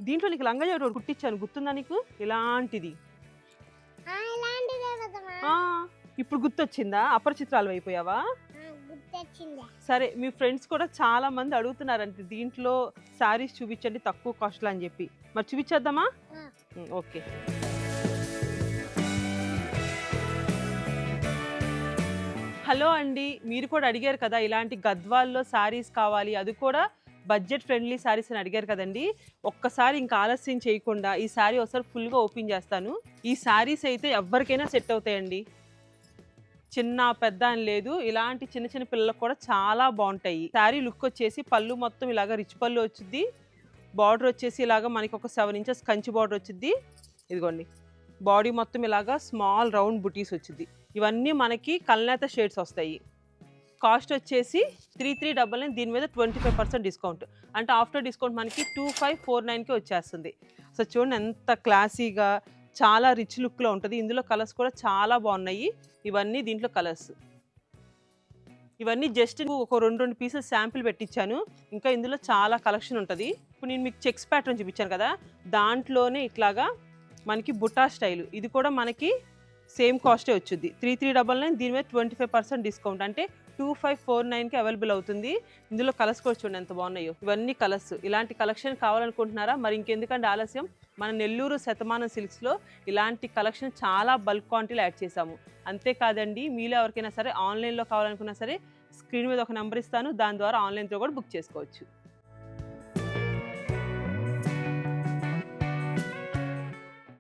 దీంట్లో నీకు లంగా జాకెట్ ఒకటి కుట్టించాను, గుర్తుందా నీకు? ఇలాంటిది. ఇప్పుడు గుర్తొచ్చిందా? అపరిచితురాలు అయిపోయావా? సరే, మీ ఫ్రెండ్స్ కూడా చాలా మంది అడుగుతున్నారంటే దీంట్లో శారీస్ చూపించండి తక్కువ కాస్ట్లో అని చెప్పి. మరి చూపించేద్దామా? ఓకే. హలో అండి, మీరు కూడా అడిగారు కదా ఇలాంటి గద్వాల్లో శారీస్ కావాలి, అది కూడా బడ్జెట్ ఫ్రెండ్లీ శారీస్ అని అడిగారు కదండి. ఒక్కసారి ఇంకా ఆలస్యం చేయకుండా ఈ శారీ ఒకసారి ఫుల్గా ఓపెన్ చేస్తాను. ఈ శారీస్ అయితే ఎవరికైనా సెట్ అవుతాయండి, చిన్న పెద్ద అని లేదు. ఇలాంటి చిన్న చిన్న పిల్లలకు కూడా చాలా బాగుంటాయి. శారీ లుక్ వచ్చేసి పళ్ళు మొత్తం ఇలాగ రిచ్ పళ్ళు వచ్చింది, బార్డర్ వచ్చేసి ఇలాగ మనకి ఒక 7 inches కంచి బార్డర్ వచ్చింది. ఇదిగోండి, బాడీ మొత్తం ఇలాగా స్మాల్ రౌండ్ బుటీస్ వచ్చింది. ఇవన్నీ మనకి కల్నేత షేడ్స్ వస్తాయి. కాస్ట్ వచ్చేసి 3399. దీని మీద 25% డిస్కౌంట్, అంటే ఆఫ్టర్ డిస్కౌంట్ మనకి 2549కి వచ్చేస్తుంది. సో చూడండి ఎంత క్లాసీగా, చాలా రిచ్ లుక్లో ఉంటుంది. ఇందులో కలర్స్ కూడా చాలా బాగున్నాయి. ఇవన్నీ దీంట్లో కలర్స్. ఇవన్నీ జస్ట్ ఒక 2 పీసెస్ శాంపిల్ పెట్టించాను. ఇంకా ఇందులో చాలా కలెక్షన్ ఉంటుంది. ఇప్పుడు నేను మీకు చెక్స్ ప్యాటర్న్ చూపించాను కదా, దాంట్లోనే ఇట్లాగా మనకి బుటా స్టైల్, ఇది కూడా మనకి సేమ్ కాస్టే వచ్చింది 3399. దీని మీద 25% డిస్కౌంట్, అంటే 2549కి అవైలబుల్ అవుతుంది. ఇందులో కలర్స్ కూడా చూడండి ఎంత బాగున్నాయో. ఇవన్నీ కలర్స్. ఇలాంటి కలెక్షన్ కావాలనుకుంటున్నారా? మరి ఇంకెందుకంటే ఆలస్యం, మన నెల్లూరు శతమానం సిల్క్స్లో ఇలాంటి కలెక్షన్ చాలా బల్క్ క్వాంటిటీలో యాడ్ చేశాము. అంతేకాదండి, మీలో ఎవరికైనా సరే ఆన్లైన్లో కావాలనుకున్నా సరే స్క్రీన్ మీద ఒక నెంబర్ ఇస్తాను, దాని ద్వారా ఆన్లైన్తో కూడా బుక్ చేసుకోవచ్చు.